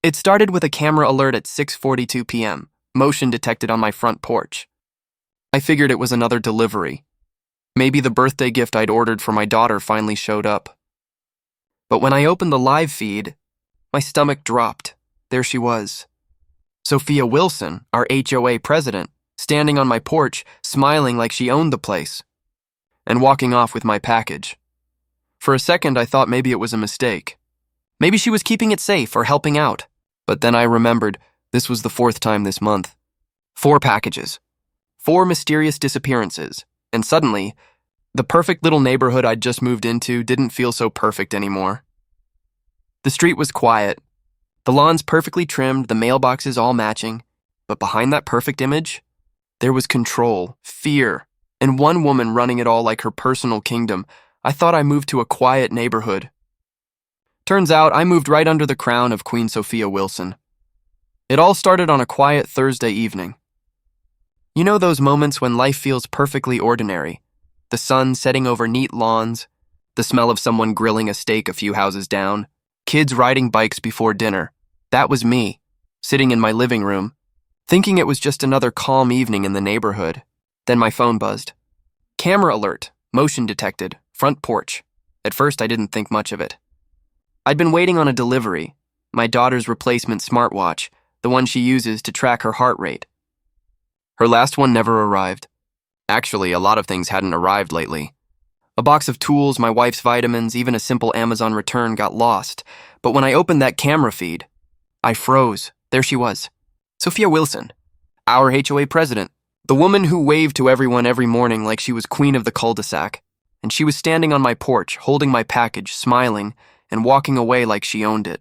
It started with a camera alert at 6:42 p.m., motion detected on my front porch. I figured it was another delivery. Maybe the birthday gift I'd ordered for my daughter finally showed up. But when I opened the live feed, my stomach dropped. There she was. Sophia Wilson, our HOA president, standing on my porch, smiling like she owned the place, and walking off with my package. For a second, I thought maybe it was a mistake. Maybe she was keeping it safe or helping out. But then I remembered this was the 4th time this month. 4 packages. 4 mysterious disappearances. And suddenly, the perfect little neighborhood I'd just moved into didn't feel so perfect anymore. The street was quiet. The lawns perfectly trimmed, the mailboxes all matching. But behind that perfect image, there was control, fear, and one woman running it all like her personal kingdom. I thought I moved to a quiet neighborhood. Turns out I moved right under the crown of Queen Sophia Wilson. It all started on a quiet Thursday evening. You know those moments when life feels perfectly ordinary? The sun setting over neat lawns, the smell of someone grilling a steak a few houses down, kids riding bikes before dinner. That was me, sitting in my living room, thinking it was just another calm evening in the neighborhood. Then my phone buzzed. Camera alert, motion detected, front porch. At first I didn't think much of it. I'd been waiting on a delivery, my daughter's replacement smartwatch, the one she uses to track her heart rate. Her last one never arrived. Actually, a lot of things hadn't arrived lately. A box of tools, my wife's vitamins, even a simple Amazon return got lost. But when I opened that camera feed, I froze. There she was. Sophia Wilson, our HOA president, the woman who waved to everyone every morning like she was queen of the cul-de-sac. And she was standing on my porch, holding my package, smiling, and walking away like she owned it.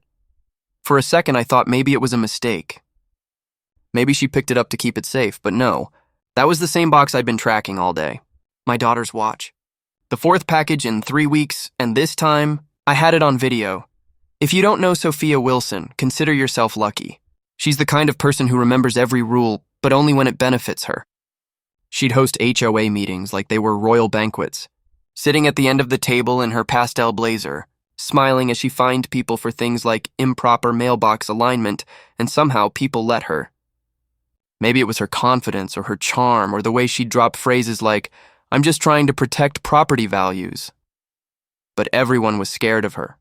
For a second, I thought maybe it was a mistake. Maybe she picked it up to keep it safe, but no. That was the same box I'd been tracking all day. My daughter's watch. The 4th package in 3 weeks, and this time, I had it on video. If you don't know Sophia Wilson, consider yourself lucky. She's the kind of person who remembers every rule, but only when it benefits her. She'd host HOA meetings like they were royal banquets, sitting at the end of the table in her pastel blazer, smiling as she fined people for things like improper mailbox alignment, and somehow people let her. Maybe it was her confidence or her charm or the way she'd drop phrases like, "I'm just trying to protect property values." But everyone was scared of her.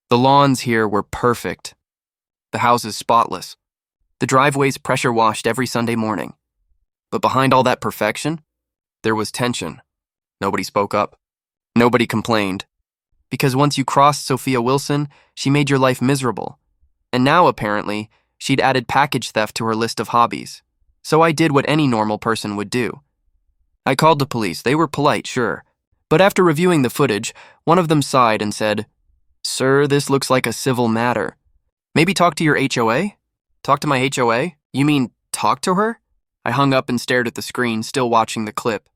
The lawns here were perfect. The houses spotless. The driveways pressure washed every Sunday morning. But behind all that perfection, there was tension. Nobody spoke up. Nobody complained. Because once you crossed Sophia Wilson, she made your life miserable. And now, apparently, she'd added package theft to her list of hobbies. So I did what any normal person would do. I called the police. They were polite, sure. But after reviewing the footage, one of them sighed and said, "Sir, this looks like a civil matter. Maybe talk to your HOA?" Talk to my HOA? You mean talk to her? I hung up and stared at the screen, still watching the clip.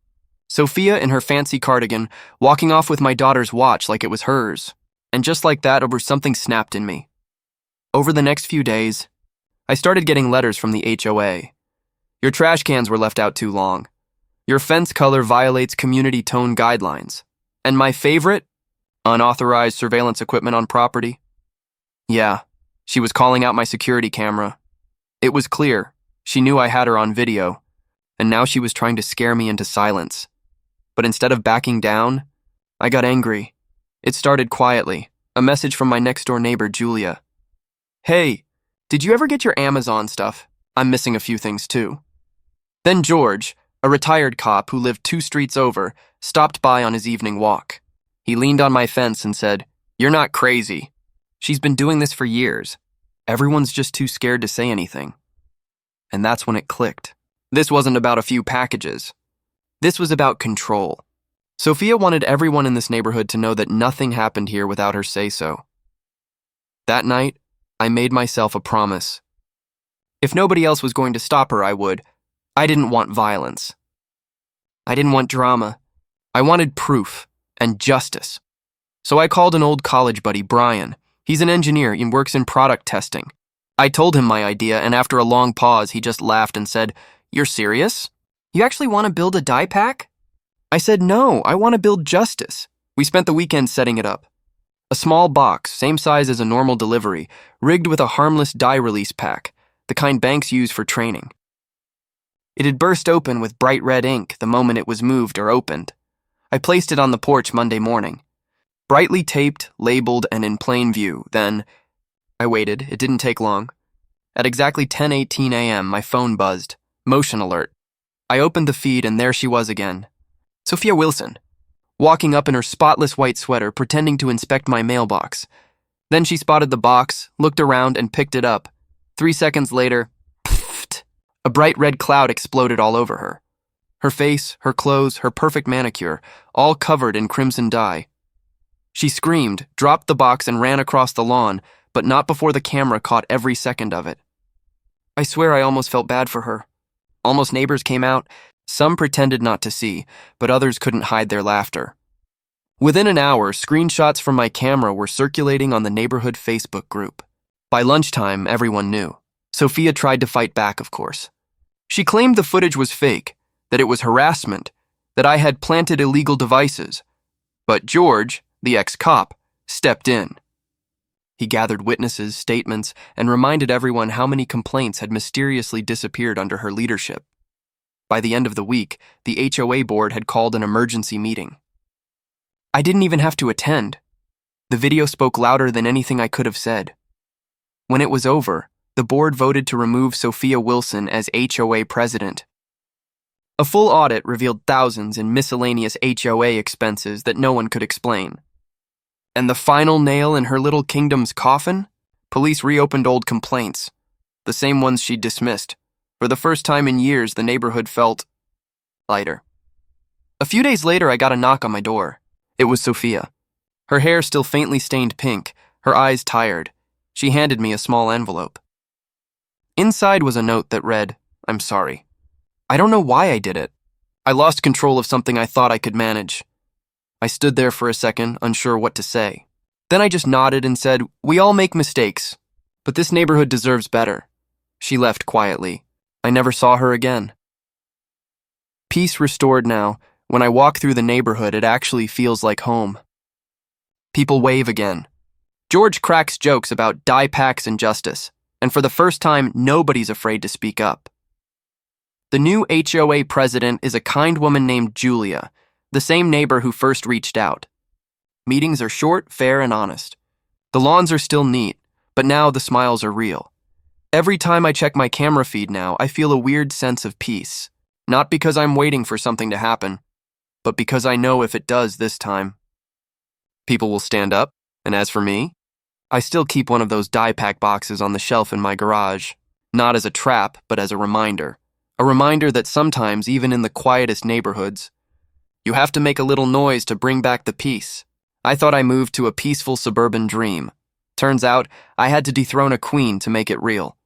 Sophia in her fancy cardigan, walking off with my daughter's watch like it was hers. And just like that, something snapped in me. Over the next few days, I started getting letters from the HOA. Your trash cans were left out too long. Your fence color violates community tone guidelines. And my favorite? Unauthorized surveillance equipment on property. Yeah, she was calling out my security camera. It was clear. She knew I had her on video. And now she was trying to scare me into silence. But instead of backing down, I got angry. It started quietly, a message from my next-door neighbor, Julia. "Hey, did you ever get your Amazon stuff? I'm missing a few things too." Then George, a retired cop who lived 2 streets over, stopped by on his evening walk. He leaned on my fence and said, "You're not crazy. She's been doing this for years. Everyone's just too scared to say anything." And that's when it clicked. This wasn't about a few packages. This was about control. Sophia wanted everyone in this neighborhood to know that nothing happened here without her say-so. That night, I made myself a promise. If nobody else was going to stop her, I would. I didn't want violence. I didn't want drama. I wanted proof and justice. So I called an old college buddy, Brian. He's an engineer and works in product testing. I told him my idea, and after a long pause, he just laughed and said, "You're serious? You actually want to build a die pack?" I said, "No, I want to build justice." We spent the weekend setting it up. A small box, same size as a normal delivery, rigged with a harmless dye release pack, the kind banks use for training. It had burst open with bright red ink the moment it was moved or opened. I placed it on the porch Monday morning. Brightly taped, labeled, and in plain view. Then, I waited. It didn't take long. At exactly 10:18 a.m., my phone buzzed. Motion alert. I opened the feed and there she was again. Sophia Wilson, walking up in her spotless white sweater, pretending to inspect my mailbox. Then she spotted the box, looked around, and picked it up. 3 seconds later, pfft, a bright red cloud exploded all over her. Her face, her clothes, her perfect manicure, all covered in crimson dye. She screamed, dropped the box, and ran across the lawn, but not before the camera caught every second of it. I swear I almost felt bad for her. Almost neighbors came out. Some pretended not to see, but others couldn't hide their laughter. Within an hour, screenshots from my camera were circulating on the neighborhood Facebook group. By lunchtime, everyone knew. Sophia tried to fight back, of course. She claimed the footage was fake, that it was harassment, that I had planted illegal devices. But George, the ex-cop, stepped in. He gathered witnesses, statements, and reminded everyone how many complaints had mysteriously disappeared under her leadership. By the end of the week, the HOA board had called an emergency meeting. I didn't even have to attend. The video spoke louder than anything I could have said. When it was over, the board voted to remove Sophia Wilson as HOA president. A full audit revealed thousands in miscellaneous HOA expenses that no one could explain. And the final nail in her little kingdom's coffin? Police reopened old complaints, the same ones she'd dismissed. For the first time in years, the neighborhood felt lighter. A few days later, I got a knock on my door. It was Sophia. Her hair still faintly stained pink, her eyes tired. She handed me a small envelope. Inside was a note that read, "I'm sorry. I don't know why I did it. I lost control of something I thought I could manage." I stood there for a second, unsure what to say. Then I just nodded and said, "We all make mistakes, but this neighborhood deserves better." She left quietly. I never saw her again. Peace restored now. When I walk through the neighborhood, it actually feels like home. People wave again. George cracks jokes about dye packs and justice, and for the first time, nobody's afraid to speak up. The new HOA president is a kind woman named Julia, the same neighbor who first reached out. Meetings are short, fair, and honest. The lawns are still neat, but now the smiles are real. Every time I check my camera feed now, I feel a weird sense of peace. Not because I'm waiting for something to happen, but because I know if it does this time, people will stand up. And as for me, I still keep one of those dye pack boxes on the shelf in my garage, not as a trap, but as a reminder. A reminder that sometimes, even in the quietest neighborhoods, you have to make a little noise to bring back the peace. I thought I moved to a peaceful suburban dream. Turns out, I had to dethrone a queen to make it real.